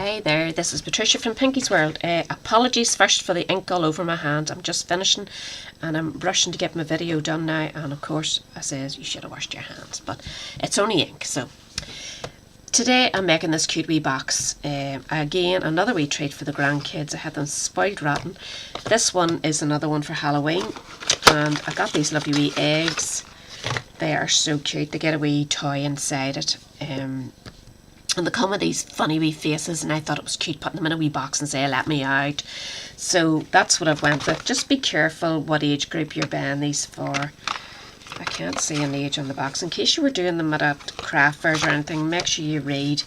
Hey there, this is Patricia from Pinky's World. Apologies first for the ink all over my hand. I'm just finishing and I'm rushing to get my video done now, and of course I says you should have washed your hands, but it's only ink. So today I'm making this cute wee box. Again, another wee treat for the grandkids. I had them spoiled rotten. This one is another one for Halloween, and I got these lovely wee eggs. They are so cute. They get a wee toy inside it. And they come with these funny wee faces, and I thought it was cute putting them in a wee box and say, let me out. So that's what I've went with. Just be careful what age group you're buying these for. I can't see an age on the box. In case you were doing them at a craft fairs or anything, make sure you read.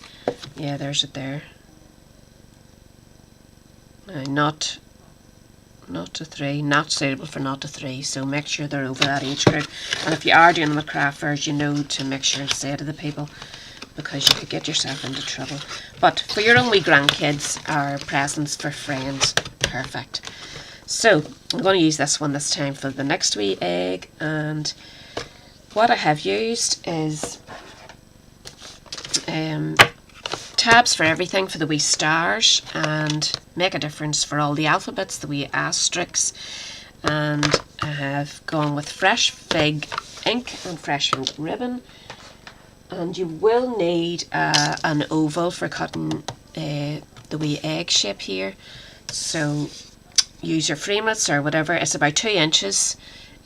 Yeah, there's it there. Not to 3, not suitable for not to 3, so make sure they're over that age group. And if you are doing them at craft fairs, you know to make sure to say to the people, because you could get yourself into trouble. But for your own wee grandkids or presents for friends, perfect. So I'm going to use this one this time for the next wee egg, and what I have used is tabs for everything for the wee stars, and make a difference for all the alphabets, the wee asterisks, and I have gone with fresh fig ink and fresh fig ribbon. And you will need an oval for cutting the wee egg shape here. So use your Freemans or whatever. It's about 2 inches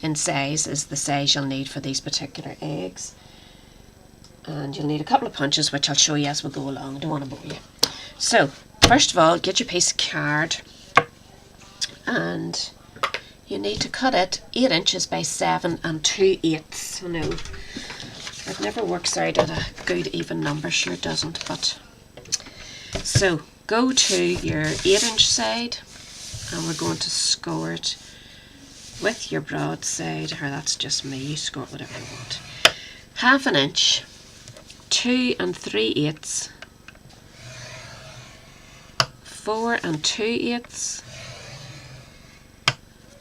in size is the size you'll need for these particular eggs. And you'll need a couple of punches, which I'll show you as we go along. I don't want to bore you. So first of all, get your piece of card, and you need to cut it 8 inches by 7 2/8. I know it never works out at a good even number, sure it doesn't. But so go to your 8-inch side, and we're going to score it with your broad side, or that's just me, you score it whatever you want. 1/2 inch, 2 3/8, 4 2/8,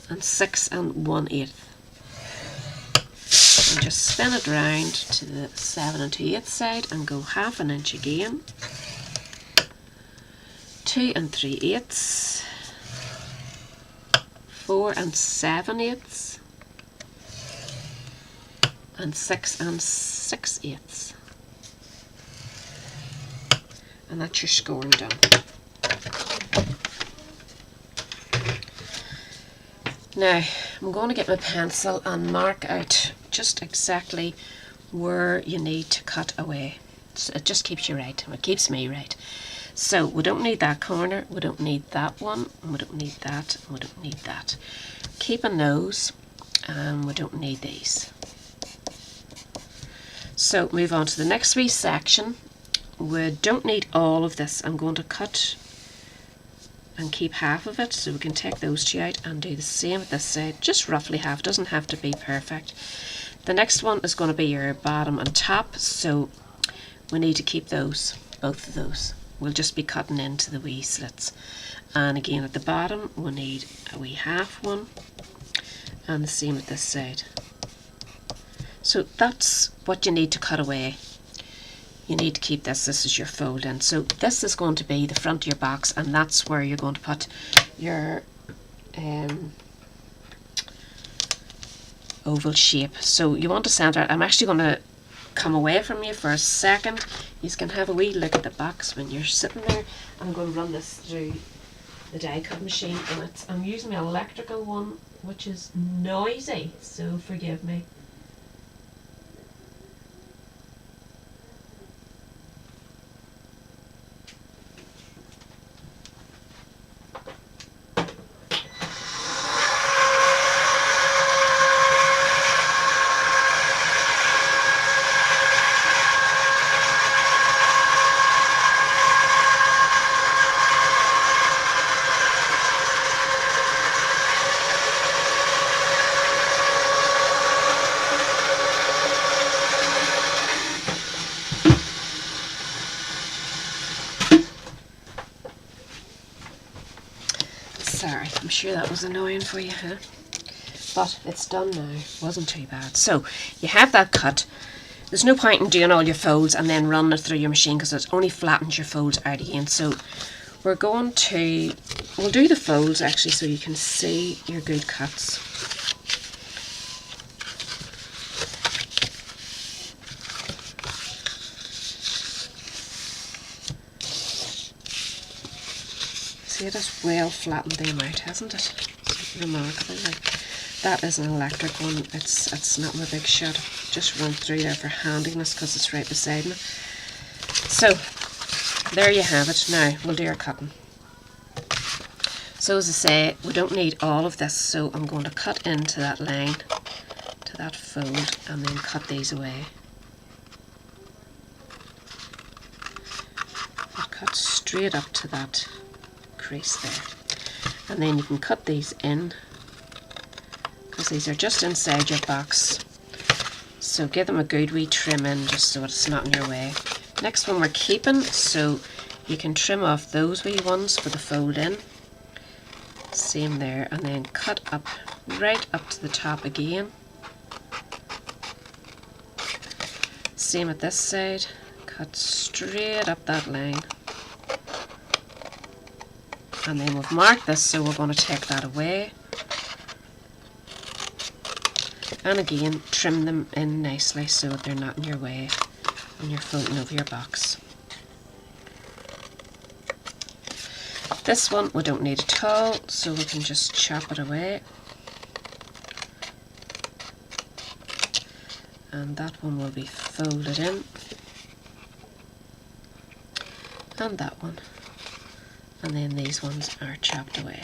and 6 1/8. And just spin it round to the 7 2/8 side and go 1/2 inch again, 2 3/8, 4 7/8, and 6 6/8. And that's your scoring done. Now I'm going to get my pencil and mark out just exactly where you need to cut away. So it just keeps you right, and it keeps me right. So we don't need that corner, we don't need that one, and we don't need that, and we don't need that. Keeping those, and we don't need these. So move on to the next wee section. We don't need all of this. I'm going to cut and keep half of it, so we can take those two out and do the same with this side, just roughly half, doesn't have to be perfect. The next one is going to be your bottom and top, so we need to keep those, both of those. We'll just be cutting into the wee slits. And again at the bottom we need a wee half one, and the same with this side. So that's what you need to cut away. You need to keep this is your fold in. So this is going to be the front of your box, and that's where you're going to put your oval shape. So you want to center it. I'm actually going to come away from you for a second. You can have a wee look at the box when you're sitting there. I'm going to run this through the die cut machine, and I'm using my electrical one, which is noisy, so forgive me. Sorry, I'm sure that was annoying for you, huh? But it's done now. Wasn't too bad. So you have that cut. there's no point in doing all your folds and then running it through your machine, because it only flattens your folds out again. So we'll do the folds actually so you can see your good cuts. See, it has well flattened them out, hasn't it? It's remarkable. Like, that is an electric one. It's not my big shot. Just run through there for handiness because it's right beside me. So there you have it. Now we'll do our cutting. So as I say, we don't need all of this, so I'm going to cut into that line, to that fold, and then cut these away. I'll cut straight up to that crease there, and then you can cut these in, because these are just inside your box, so give them a good wee trim in just so it's not in your way. Next one we're keeping, so you can trim off those wee ones for the fold in, same there, and then cut up right up to the top again, same at this side, cut straight up that line. And then we've marked this, so we're going to take that away. And again, trim them in nicely so that they're not in your way when you're folding over your box. This one we don't need at all, so we can just chop it away. And that one will be folded in. And that one. And then these ones are chopped away.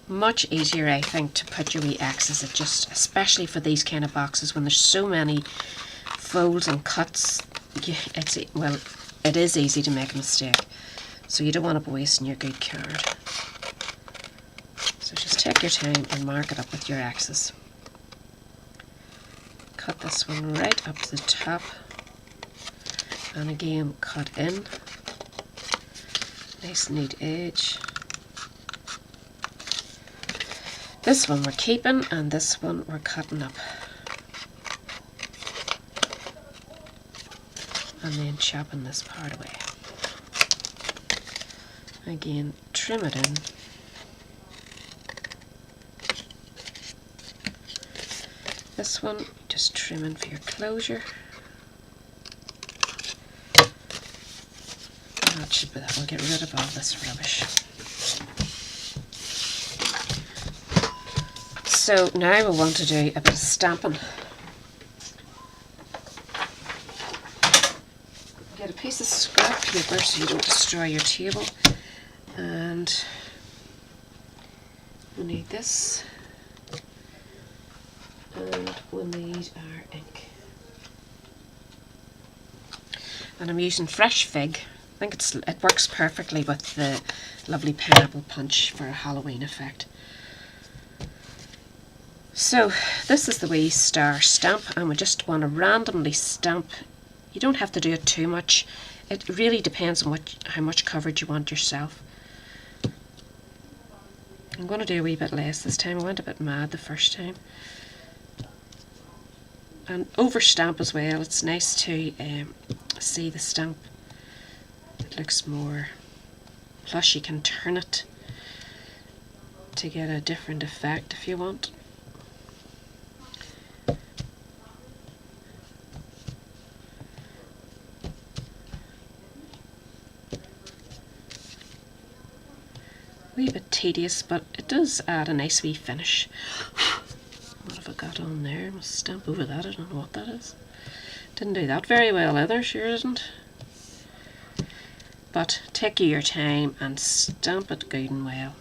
Much easier, I think, to put your wee X's. It just, especially for these kind of boxes when there's so many folds and cuts, it is easy to make a mistake. So you don't want to be wasting your good card. So just take your time and mark it up with your X's. Cut this one right up to the top, and again cut in. Nice neat edge. This one we're keeping, and this one we're cutting up. And then chopping this part away. Again, trim it in. This one, just trim in for your closure. That should be that. We'll get rid of all this rubbish. So now we want to do a bit of stamping. Get a piece of scrap paper so you don't destroy your table. And we need this. And we'll need our ink. And I'm using fresh fig. I think it works perfectly with the lovely pineapple punch for a Halloween effect. So this is the wee star stamp, and we just want to randomly stamp. You don't have to do it too much. It really depends on how much coverage you want yourself. I'm going to do a wee bit less this time. I went a bit mad the first time. And over stamp as well. It's nice to see the stamp. It looks more, plus you can turn it to get a different effect if you want. Wee bit tedious, but it does add a nice wee finish. What have I got on there? I must stamp over that. I don't know what that is. Didn't do that very well either, sure isn't. But take your time and stamp it good and well.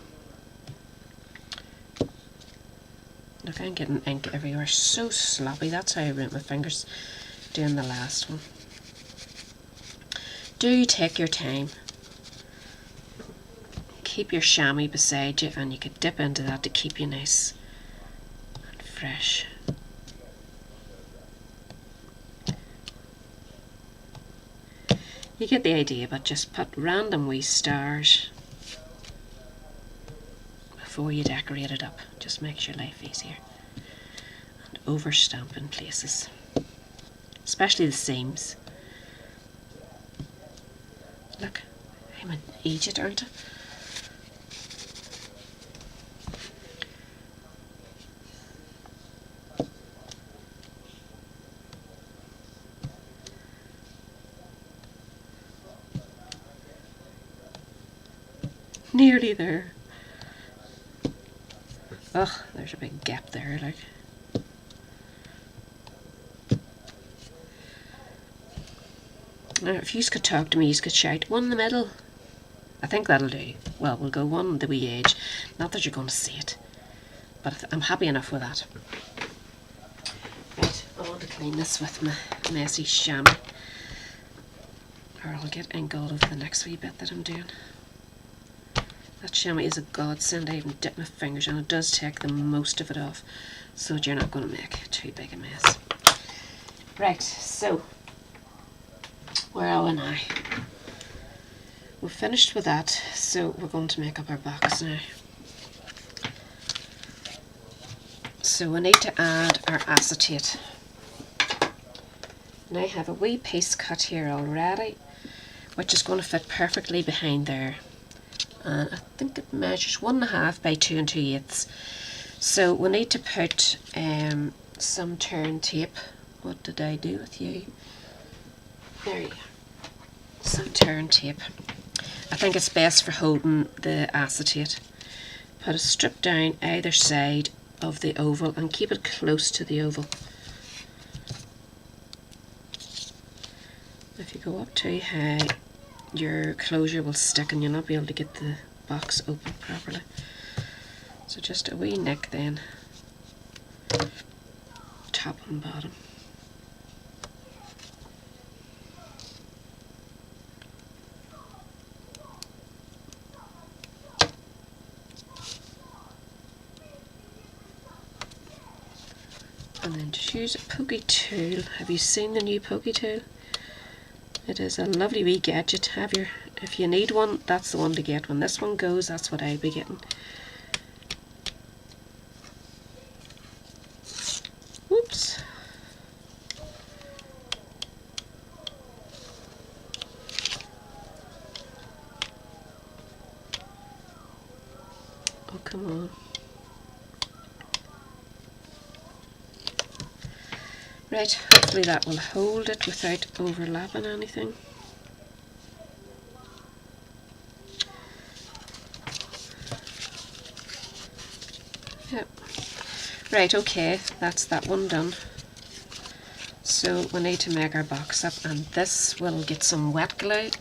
Look, I'm getting ink everywhere. So sloppy. That's how I ruined my fingers doing the last one. Do take your time. Keep your chamois beside you, and you could dip into that to keep you nice and fresh. You get the idea, but just put random wee stars before you decorate it up. Just makes your life easier. And over stamp in places, especially the seams. Look, I'm an idiot, aren't I? Nearly there. Ugh, there's a big gap there, like. Now, if you could talk to me, you could shout, one in the middle. I think that'll do. Well, we'll go one the wee edge. Not that you're going to see it, but I'm happy enough with that. Right, I want to clean this with my messy chamois, or I'll get ink all over the next wee bit that I'm doing. That chamois is a godsend. I even dip my fingers and it does take the most of it off, so that you're not going to make too big a mess. Right, so where are we now? We're finished with that, so we're going to make up our box now. So we need to add our acetate. And I have a wee piece cut here already, which is going to fit perfectly behind there. And I think it measures 1.5 by 2 2/8. So we need to put some turn tape. What did I do with you? There you go. Some turn tape. I think it's best for holding the acetate. Put a strip down either side of the oval and keep it close to the oval. If you go up too high, your closure will stick and you'll not be able to get the box open properly. So just a wee nick then, top and bottom. And then just use a pokey tool. Have you seen the new pokey tool? It is a lovely wee gadget. If you need one, that's the one to get. When this one goes, that's what I'll be getting. Oops. Oh, come on. Right, hopefully that will hold it without overlapping anything. Yep. Right, okay, that's that one done. So we need to make our box up, and this will get some wet glue.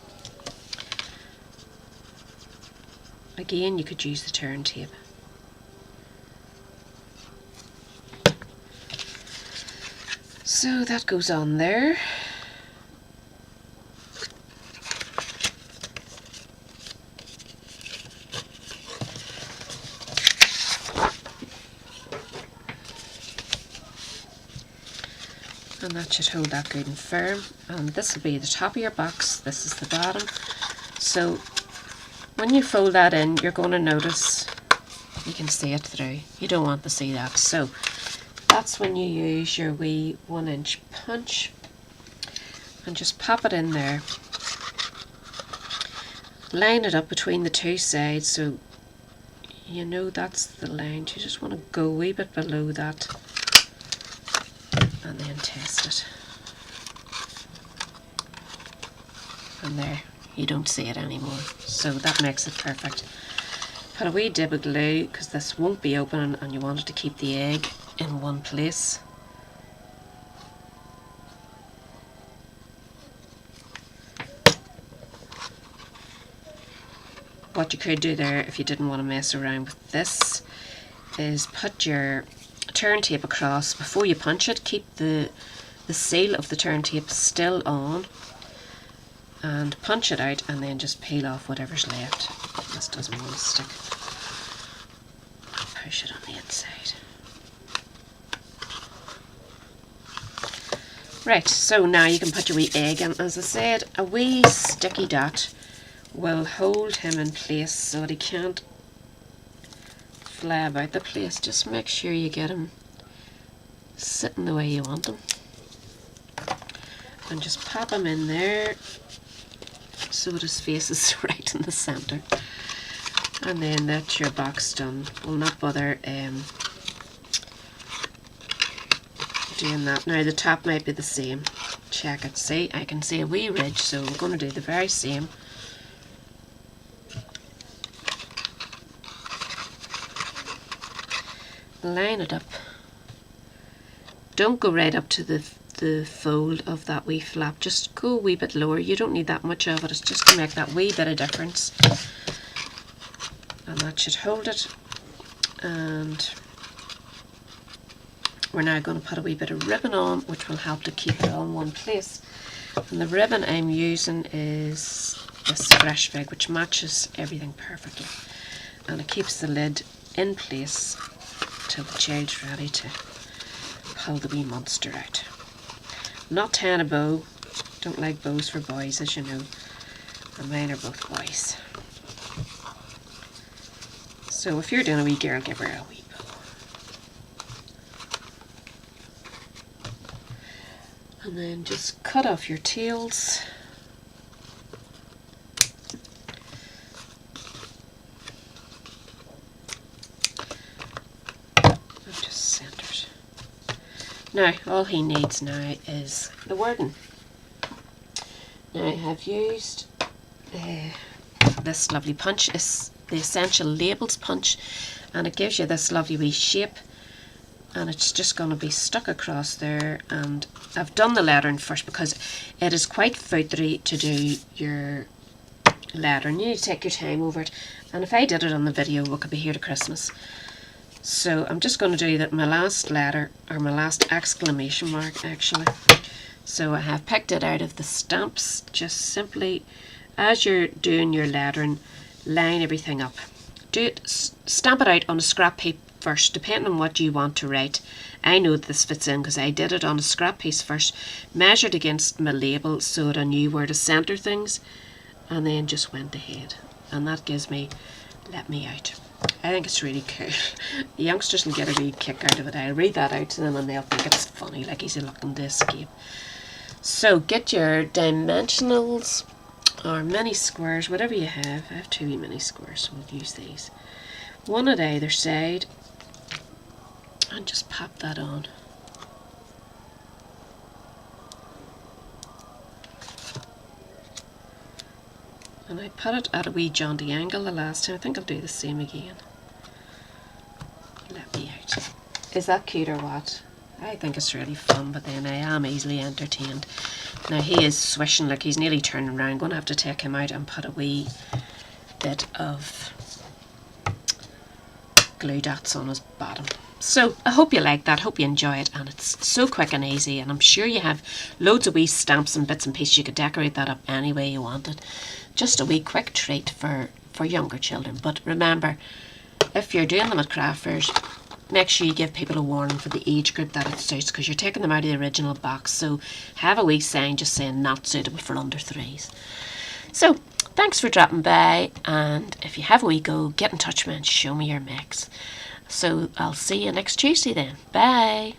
Again, you could use the turn tape. So that goes on there. And that should hold that good and firm. And this will be the top of your box, this is the bottom. So when you fold that in, you're going to notice you can see it through. You don't want to see that. So that's when you use your wee 1-inch punch and just pop it in there. Line it up between the two sides so you know that's the line. You just want to go a wee bit below that and then test it. And there, you don't see it anymore. So that makes it perfect. Put a wee dib of glue because this won't be open and you want it to keep the egg in one place. What you could do there, if you didn't want to mess around with this, is put your turn tape across before you punch it. Keep the seal of the turn tape still on and punch it out, and then just peel off whatever's left. This doesn't want to stick. Push it on the inside. Right, so now you can put your wee egg in. As I said, a wee sticky dot will hold him in place so that he can't fly about the place. Just make sure you get him sitting the way you want them. And just pop them in there so that his face is right in the centre. And then that's your box done. We'll not bother doing that. Now the top might be the same. Check it. See, I can see a wee ridge, so we're going to do the very same. Line it up. Don't go right up to the fold of that wee flap. Just go a wee bit lower. You don't need that much of it. It's just to make that wee bit of difference. And that should hold it. And we're now going to put a wee bit of ribbon on, which will help to keep it all in one place. And the ribbon I'm using is this fresh fig, which matches everything perfectly. And it keeps the lid in place till the child's ready to pull the wee monster out. Not tying a bow. Don't like bows for boys, as you know. And mine are both boys. So if you're doing a wee girl, give her a wee bow. And then just cut off your tails. Now, all he needs now is the wording. Now, I have used this lovely punch. It's the Essential Labels punch, and it gives you this lovely wee shape, and it's just going to be stuck across there. And I've done the lettering first because it is quite feathery to do your lettering. You need to take your time over it, and if I did it on the video, we could be here to Christmas. So I'm just going to do that, my last letter, or my last exclamation mark actually. So I have picked it out of the stamps. Just simply, as you're doing your lettering, line everything up. Do it, stamp it out on a scrap piece first, depending on what you want to write. I know this fits in because I did it on a scrap piece first, measured against my label so that I knew where to centre things, and then just went ahead. And that gives me, let me out. I think it's really cool. The youngsters will get a wee kick out of it. I'll read that out to them and they'll think it's funny, like he's looking to escape. So get your dimensionals or mini squares, whatever you have. I have 2 wee mini squares, so we'll use these. One at either side, and just pop that on. And I put it at a wee jaunty angle the last time. I think I'll do the same again. Let me out. Is that cute or what? I think it's really fun, but then I am easily entertained. Now he is swishing, like he's nearly turning around. I'm going to have to take him out and put a wee bit of glue dots on his bottom. So I hope you like that, hope you enjoy it, and it's so quick and easy, and I'm sure you have loads of wee stamps and bits and pieces. You could decorate that up any way you wanted. Just a wee quick treat for younger children. But remember, if you're doing them at craft fairs, make sure you give people a warning for the age group that it suits, because you're taking them out of the original box. So have a wee sign just saying not suitable for under 3s. So thanks for dropping by, and if you have a wee go, get in touch with me and show me your mix. So I'll see you next Tuesday then. Bye.